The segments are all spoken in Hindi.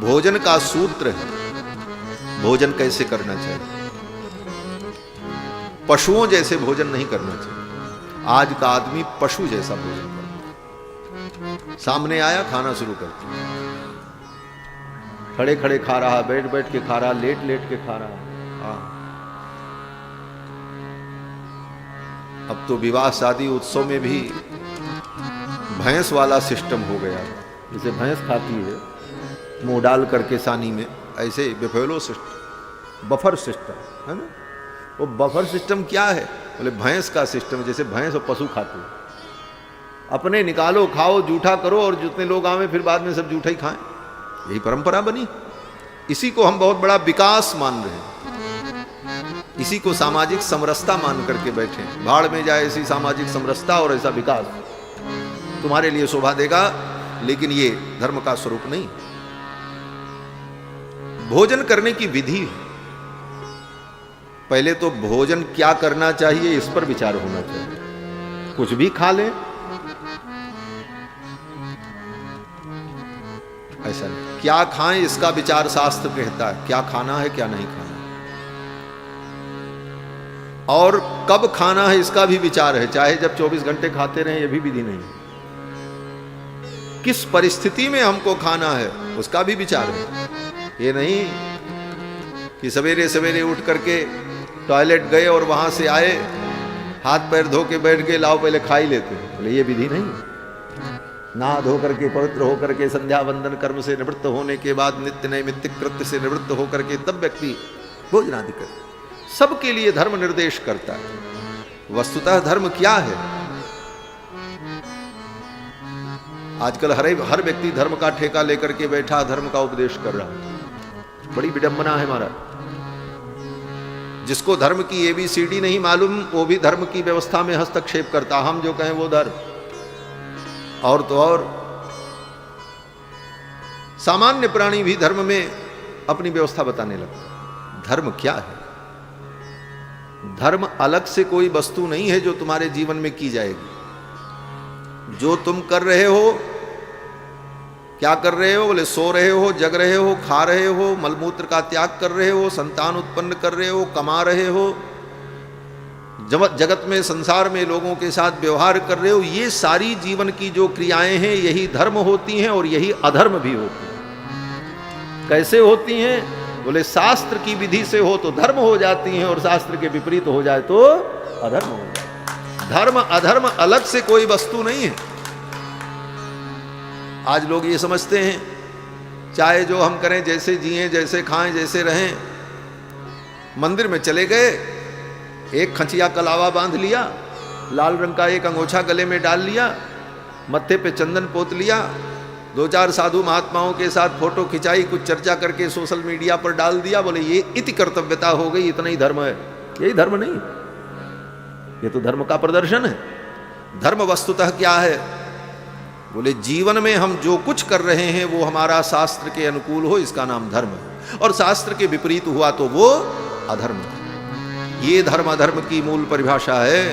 भोजन का सूत्र है, भोजन कैसे करना चाहिए। पशुओं जैसे भोजन नहीं करना चाहिए। आज का आदमी पशु जैसा भोजन करता है। सामने आया खाना शुरू कर दिया, खड़े खड़े खा रहा, बैठ बैठ के खा रहा, लेट लेट के खा रहा। अब तो विवाह शादी उत्सव में भी भैंस वाला सिस्टम हो गया। जैसे भैंस खाती है मुंह डाल करके सानी में, ऐसे बिफेलो सिस्टम, बफर सिस्टम है ना। वो बफर सिस्टम क्या है? बोले भैंस का सिस्टम, जैसे भैंस और पशु खाते हैं। अपने निकालो, खाओ, जूठा करो, और जितने लोग आवे फिर बाद में सब जूठा ही खाएं। यही परंपरा बनी। इसी को हम बहुत बड़ा विकास मान रहे हैं। इसी को सामाजिक समरसता मान करके बैठे। भाड़ में जाए ऐसी सामाजिक समरसता और ऐसा विकास तुम्हारे लिए शोभा देगा, लेकिन ये धर्म का स्वरूप नहीं। भोजन करने की विधि, पहले तो भोजन क्या करना चाहिए इस पर विचार होना चाहिए। कुछ भी खा लें ऐसा नहीं। क्या खाएं इसका विचार शास्त्र कहता है, क्या खाना है क्या नहीं खाना है, और कब खाना है इसका भी विचार है। चाहे जब 24 घंटे खाते रहें, यह भी विधि नहीं है। किस परिस्थिति में हमको खाना है उसका भी विचार है। ये नहीं कि सवेरे सवेरे उठ करके टॉयलेट गए और वहां से आए, हाथ पैर धो के बैठ गए, लाओ पहले खा ही लेते हैं। बोले ये विधि नहीं। नहा धो करके पवित्र होकर के संध्या वंदन कर्म से निवृत्त होने के बाद नित्य नैमित्तिक कृत्य से निवृत्त होकर के तब व्यक्ति भोजनादि करे। सबके लिए धर्म निर्देश करता है। वस्तुतः धर्म क्या है? आजकल हर व्यक्ति धर्म का ठेका लेकर के बैठा, धर्म का उपदेश कर रहा है। बड़ी विडंबना है महाराज। जिसको धर्म की ABCD नहीं मालूम, वो भी धर्म की व्यवस्था में हस्तक्षेप करता। हम जो कहें वो धर्म, और तो और सामान्य प्राणी भी धर्म में अपनी व्यवस्था बताने लगता। धर्म क्या है? धर्म अलग से कोई वस्तु नहीं है जो तुम्हारे जीवन में की जाएगी। जो तुम कर रहे हो, क्या कर रहे हो? बोले सो रहे हो, जग रहे हो, खा रहे हो, मलमूत्र का त्याग कर रहे हो, संतान उत्पन्न कर रहे हो, कमा रहे हो, जगत में संसार में लोगों के साथ व्यवहार कर रहे हो। ये सारी जीवन की जो क्रियाएं हैं यही धर्म होती हैं, और यही अधर्म भी होती हैं। कैसे होती हैं? बोले शास्त्र की विधि से हो तो धर्म हो जाती हैं, और शास्त्र के विपरीत हो जाए तो अधर्म हो जाए। धर्म अधर्म अलग से कोई वस्तु नहीं है। आज लोग ये समझते हैं चाहे जो हम करें, जैसे जिएं, जैसे खाएं, जैसे रहें। मंदिर में चले गए, एक खचिया कलावा बांध लिया, लाल रंग का एक अंगोछा गले में डाल लिया, मत्थे पे चंदन पोत लिया, 2-4 साधु महात्माओं के साथ फोटो खिंचाई, कुछ चर्चा करके सोशल मीडिया पर डाल दिया। बोले ये इति कर्तव्यता हो गई, इतना ही धर्म है। यही धर्म नहीं, ये तो धर्म का प्रदर्शन है। धर्म वस्तुतः क्या है? बोले जीवन में हम जो कुछ कर रहे हैं वो हमारा शास्त्र के अनुकूल हो, इसका नाम धर्म है, और शास्त्र के विपरीत हुआ तो वो अधर्म है। ये धर्म अधर्म की मूल परिभाषा है।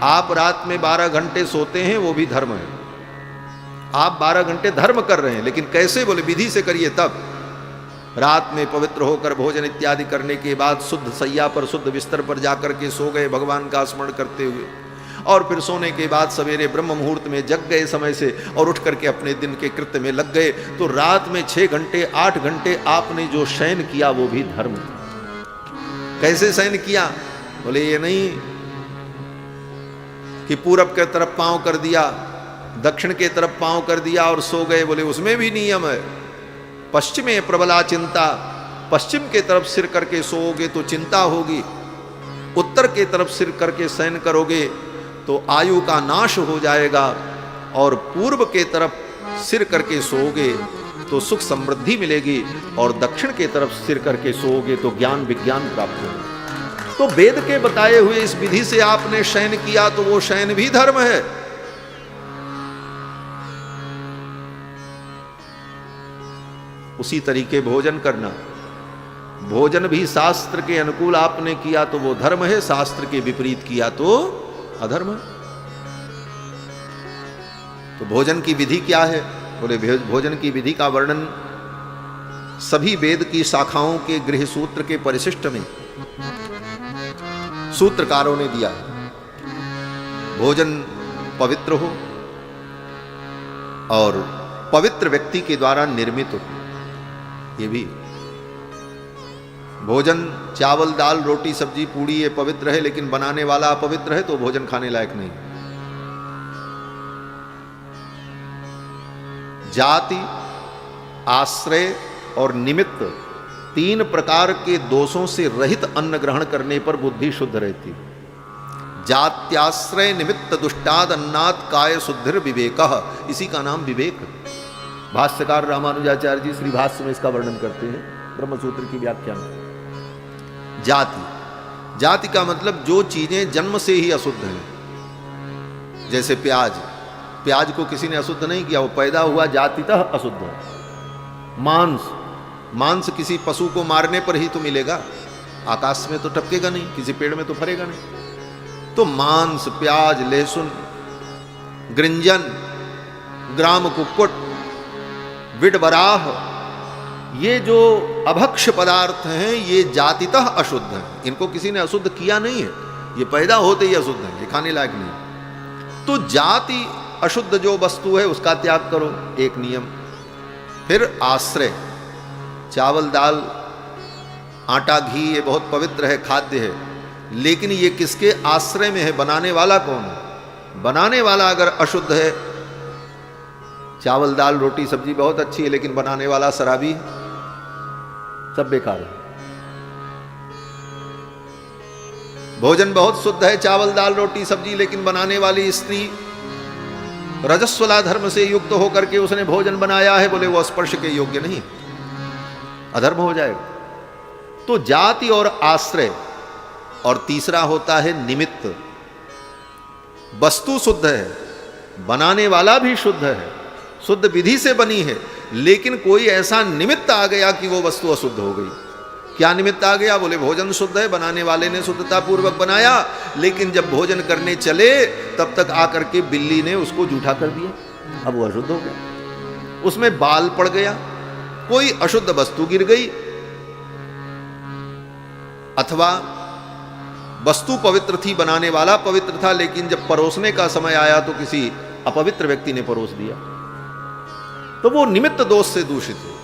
आप रात में 12 घंटे सोते हैं, वो भी धर्म है। आप 12 घंटे धर्म कर रहे हैं, लेकिन कैसे? बोले विधि से करिए। तब रात में पवित्र होकर भोजन इत्यादि करने के बाद शुद्ध सैया पर, शुद्ध बिस्तर पर जाकर के सो गए भगवान का स्मरण करते हुए, और फिर सोने के बाद सवेरे ब्रह्म मुहूर्त में जग गए समय से, और उठ करके अपने दिन के कृत्य में लग गए। तो रात में 6 घंटे 8 घंटे आपने जो शयन किया वो भी धर्म। कैसे शयन किया? बोले ये नहीं कि पूरब के तरफ पांव कर दिया, दक्षिण के तरफ पांव कर दिया और सो गए। बोले उसमें भी नियम है। पश्चिमे प्रबला चिंता, पश्चिम के तरफ सिर करके सोओगे तो चिंता होगी, उत्तर के तरफ सिर करके शयन करोगे तो आयु का नाश हो जाएगा, और पूर्व के तरफ सिर करके सोओगे तो सुख समृद्धि मिलेगी, और दक्षिण के तरफ सिर करके सोओगे तो ज्ञान विज्ञान प्राप्त होगा। तो वेद के बताए हुए इस विधि से आपने शयन किया तो वो शयन भी धर्म है। उसी तरीके भोजन करना, भोजन भी शास्त्र के अनुकूल आपने किया तो वो धर्म है, शास्त्र के विपरीत किया तो अधर्म है। तो भोजन की विधि क्या है? बोले भोजन की विधि का वर्णन सभी वेद की शाखाओं के गृह सूत्र के परिशिष्ट में सूत्रकारों ने दिया। भोजन पवित्र हो और पवित्र व्यक्ति के द्वारा निर्मित हो। ये भी भोजन चावल दाल रोटी सब्जी पूड़ी ये पवित्र है, लेकिन बनाने वाला अपवित्र है तो भोजन खाने लायक नहीं। जाति, आश्रय और निमित्त तीन प्रकार के दोषों से रहित अन्न ग्रहण करने पर बुद्धि शुद्ध रहती। जात्याश्रय निमित्त दुष्टाद अन्नात् काय शुद्धिर विवेकः, इसी का नाम विवेक। भाष्यकार रामानुजाचार्य जी श्री भाष्य में इसका वर्णन करते हैं ब्रह्मसूत्र की व्याख्या में। जाति, जाति का मतलब जो चीजें जन्म से ही अशुद्ध हैं। जैसे प्याज, प्याज को किसी ने अशुद्ध नहीं किया, वो पैदा हुआ जातितः अशुद्ध है। मांस, मांस किसी पशु को मारने पर ही तो मिलेगा, आकाश में तो टपकेगा नहीं, किसी पेड़ में तो फरेगा नहीं। तो मांस, प्याज, लहसुन, गृंजन, ग्राम कुक्कुट, विडबराह, ये जो अभक्ष पदार्थ हैं ये जातितः अशुद्ध हैं। इनको किसी ने अशुद्ध किया नहीं है, ये पैदा होते ही अशुद्ध हैं, ये खाने लायक नहीं। तो जाति अशुद्ध जो वस्तु है उसका त्याग करो, एक नियम। फिर आश्रय, चावल दाल आटा घी ये बहुत पवित्र है, खाद्य है, लेकिन ये किसके आश्रय में है? बनाने वाला कौन है? बनाने वाला अगर अशुद्ध है, चावल दाल रोटी सब्जी बहुत अच्छी है लेकिन बनाने वाला शराबी है, सब बेकार है। भोजन बहुत शुद्ध है, चावल दाल रोटी सब्जी, लेकिन बनाने वाली स्त्री रजस्वला धर्म से युक्त होकर के उसने भोजन बनाया है, बोले वो स्पर्श के योग्य नहीं, अधर्म हो जाएगा। तो जाति और आश्रय, और तीसरा होता है निमित्त। वस्तु शुद्ध है, बनाने वाला भी शुद्ध है, शुद्ध विधि से बनी है, लेकिन कोई ऐसा निमित्त आ गया कि वो वस्तु अशुद्ध हो गई। क्या निमित्त आ गया? बोले भोजन शुद्ध है, बनाने वाले ने शुद्धता पूर्वक बनाया, लेकिन जब भोजन करने चले तब तक आकर के बिल्ली ने उसको जूठा कर दिया, अब वो अशुद्ध हो गया। उसमें बाल पड़ गया, कोई अशुद्ध वस्तु गिर गई, अथवा वस्तु पवित्र थी, बनाने वाला पवित्र था, लेकिन जब परोसने का समय आया तो किसी अपवित्र व्यक्ति ने परोस दिया, तो वो निमित्त दोष से दूषित है।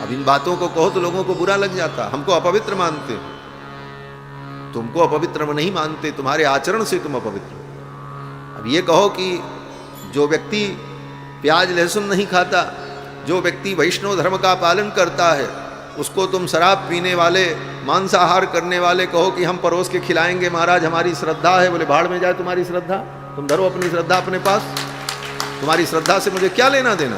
अब इन बातों को कहो तो लोगों को बुरा लग जाता, हमको अपवित्र मानते। तुमको अपवित्र नहीं मानते, तुम्हारे आचरण से तुम अपवित्र। अब ये कहो कि जो व्यक्ति प्याज लहसुन नहीं खाता, जो व्यक्ति वैष्णव धर्म का पालन करता है, उसको तुम शराब पीने वाले, मांसाहार करने वाले कहो कि हम परोस के खिलाएंगे महाराज, हमारी श्रद्धा है। बोले भाड़ में जाए तुम्हारी श्रद्धा, तुम धरो अपनी श्रद्धा अपने पास, तुम्हारी श्रद्धा से मुझे क्या लेना देना।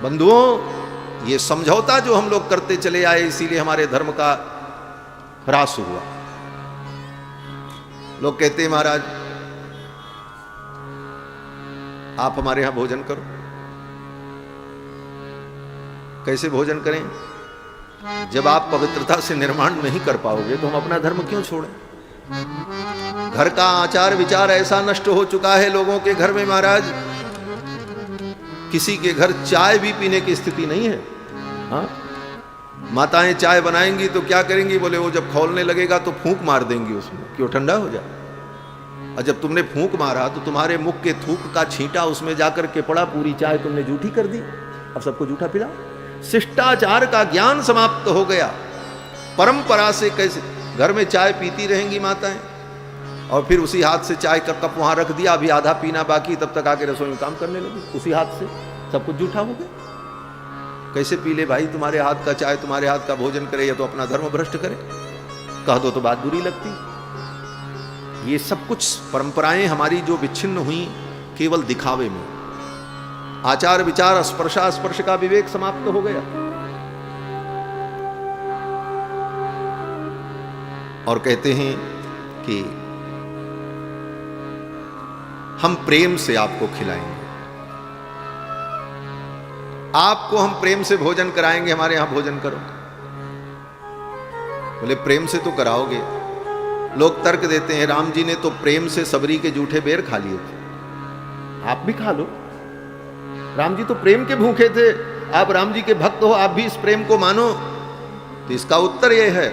बंधुओं, ये समझौता जो हम लोग करते चले आए, इसीलिए हमारे धर्म का ह्रास हुआ। लोग कहते हैं महाराज आप हमारे यहां भोजन करो। कैसे भोजन करें? जब आप पवित्रता से निर्माण नहीं कर पाओगे तो हम अपना धर्म क्यों छोड़ें? घर का आचार विचार ऐसा नष्ट हो चुका है लोगों के घर में महाराज, किसी के घर चाय भी पीने की स्थिति नहीं है। हाँ, माताएं चाय बनाएंगी तो क्या करेंगी? बोले वो जब खौलने लगेगा तो फूंक मार देंगी उसमें कि वो ठंडा हो जाए। और जब तुमने फूंक मारा तो तुम्हारे मुख के थूक का छींटा उसमें जाकर के पड़ा, पूरी चाय तुमने जूठी कर दी, अब सबको जूठा पिला। शिष्टाचार का ज्ञान समाप्त हो गया। परंपरा से कैसे घर में चाय पीती रहेंगी माताएं, और फिर उसी हाथ से चाय का कप वहां रख दिया, अभी आधा पीना बाकी, तब तक आके रसोई में काम करने लगी, उसी हाथ से सब कुछ जूठा हो गया। कैसे पी ले भाई तुम्हारे हाथ का चाय, तुम्हारे हाथ का भोजन करे, या तो अपना धर्म भ्रष्ट करे, कह दो तो बात बुरी लगती। ये सब कुछ परंपराएं हमारी जो विच्छिन्न हुई केवल दिखावे में, आचार विचार स्पर्शास्पर्श का विवेक समाप्त हो गया। और कहते हैं कि हम प्रेम से आपको खिलाएंगे, आपको हम प्रेम से भोजन कराएंगे, हमारे यहां भोजन करो। बोले प्रेम से तो कराओगे? लोग तर्क देते हैं राम जी ने तो प्रेम से सबरी के जूठे बेर खा लिए थे, आप भी खा लो। राम जी तो प्रेम के भूखे थे, आप राम जी के भक्त हो, आप भी इस प्रेम को मानो। तो इसका उत्तर यह है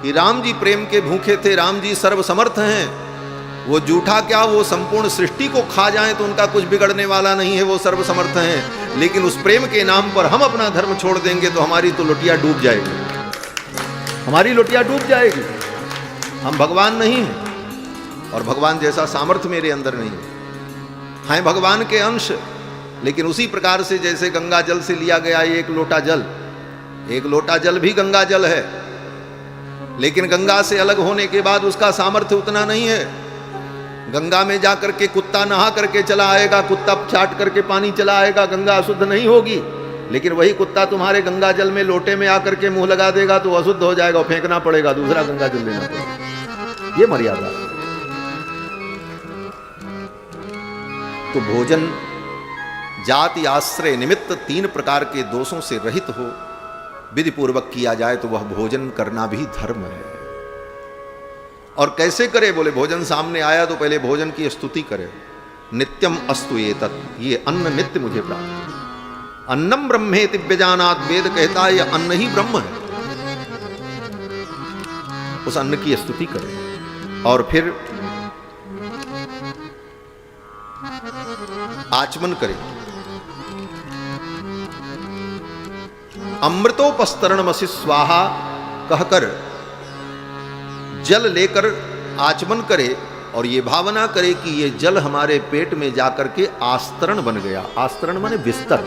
कि राम जी प्रेम के भूखे थे, राम जी सर्वसमर्थ हैं। वो जूठा क्या, वो संपूर्ण सृष्टि को खा जाएं तो उनका कुछ बिगड़ने वाला नहीं है, वो सर्वसमर्थ हैं। लेकिन उस प्रेम के नाम पर हम अपना धर्म छोड़ देंगे तो हमारी तो लोटिया डूब जाएगी, हमारी लोटिया डूब जाएगी। हम भगवान नहीं हैं और भगवान जैसा सामर्थ्य मेरे अंदर नहीं है। हैं भगवान के अंश, लेकिन उसी प्रकार से जैसे गंगा जल से लिया गया एक लोटा जल, एक लोटा जल भी गंगा जल है, लेकिन गंगा से अलग होने के बाद उसका सामर्थ्य उतना नहीं है। गंगा में जाकर के कुत्ता नहा करके चला आएगा, कुत्ता चाट करके पानी चला आएगा, गंगा अशुद्ध नहीं होगी। लेकिन वही कुत्ता तुम्हारे गंगा जल में लोटे में आकर के मुंह लगा देगा तो अशुद्ध हो जाएगा, फेंकना पड़ेगा, दूसरा गंगा जल लेना पड़ेगा। ये मर्यादा। तो भोजन जाति आश्रय निमित्त 3 प्रकार के दोषों से रहित हो, विधि पूर्वक किया जाए तो वह भोजन करना भी धर्म है। और कैसे करे, बोले भोजन सामने आया तो पहले भोजन की स्तुति करे। नित्यम अस्तु एतत्, ये अन्न नित्य मुझे प्राप्त है। अन्नम ब्रह्मेति व्यजानात्, वेद कहता है यह अन्न ही ब्रह्म है। उस अन्न की स्तुति करे और फिर आचमन करे। अमृतोपस्तरणमसि स्वाहा कहकर जल लेकर आचमन करे और ये भावना करे कि ये जल हमारे पेट में जाकर के आस्तरण बन गया। आस्तरण माने बिस्तर।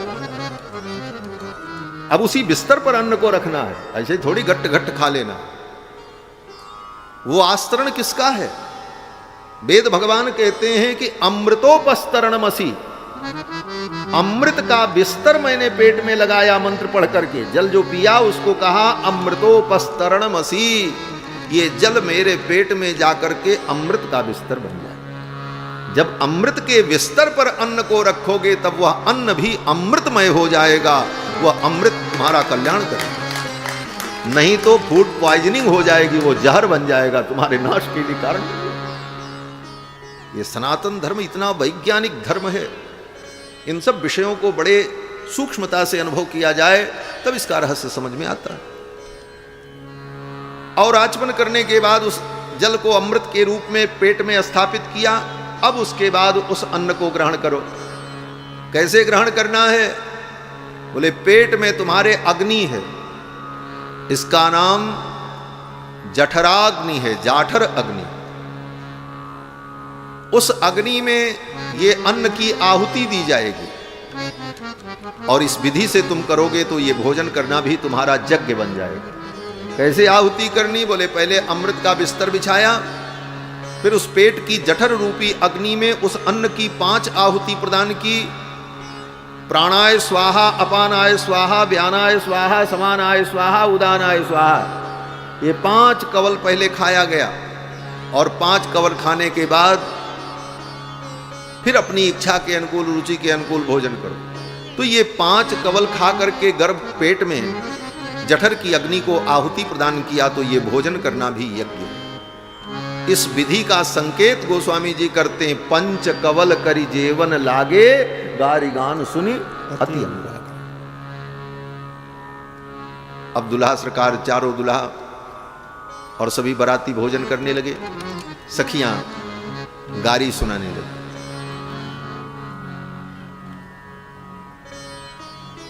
अब उसी बिस्तर पर अन्न को रखना है, ऐसे थोड़ी घट घट खा लेना। वो आस्तरण किसका है? वेद भगवान कहते हैं कि अमृतोपस्तरणमसि, अमृत का बिस्तर मैंने पेट में लगाया मंत्र पढ़ करके। जल जो पिया उसको कहा अमृतोपस्तरणमसि, ये जल मेरे पेट में जाकर के अमृत का बिस्तर बन जाए। जब अमृत के बिस्तर पर अन्न को रखोगे तब वह अन्न भी अमृतमय हो जाएगा, वह अमृत तुम्हारा कल्याण करेगा। नहीं तो फूड पॉइजनिंग हो जाएगी, वो जहर बन जाएगा, तुम्हारे नाश के लिए कारण। ये सनातन धर्म इतना वैज्ञानिक धर्म है। इन सब विषयों को बड़े सूक्ष्मता से अनुभव किया जाए तब इसका रहस्य समझ में आता है। और आचमन करने के बाद उस जल को अमृत के रूप में पेट में स्थापित किया। अब उसके बाद उस अन्न को ग्रहण करो। कैसे ग्रहण करना है? बोले पेट में तुम्हारे अग्नि है, इसका नाम जठराग्नि है, जाठर अग्नि। उस अग्नि में ये अन्न की आहुति दी जाएगी और इस विधि से तुम करोगे तो ये भोजन करना भी तुम्हारा यज्ञ बन जाएगा। कैसे आहुति करनी? बोले पहले अमृत का बिस्तर बिछाया, फिर उस पेट की जठर रूपी अग्नि में उस अन्न की 5 आहुति प्रदान की। प्राणाय स्वाहा, अपानाय स्वाहा, व्यानाय स्वाहा, समानाय स्वाहा, उदानाय स्वाहा। ये 5 कवल पहले खाया गया और 5 कवल खाने के बाद फिर अपनी इच्छा के अनुकूल, रुचि के अनुकूल भोजन करो। तो ये 5 कवल खा करके गर्भ पेट में जठर की अग्नि को आहुति प्रदान किया, तो ये भोजन करना भी यज्ञ है। इस विधि का संकेत गोस्वामी जी करते हैं, 5 कवल करी जेवन लागे, गारी गान सुनी अति अनुराग। अब दुल्हा सरकार, चारों दुल्हा और सभी बाराती भोजन करने लगे। सखियां गारी सुनाने लगी।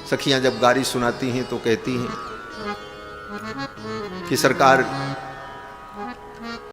सखियां जब गारी सुनाती हैं तो कहती हैं कि सरकार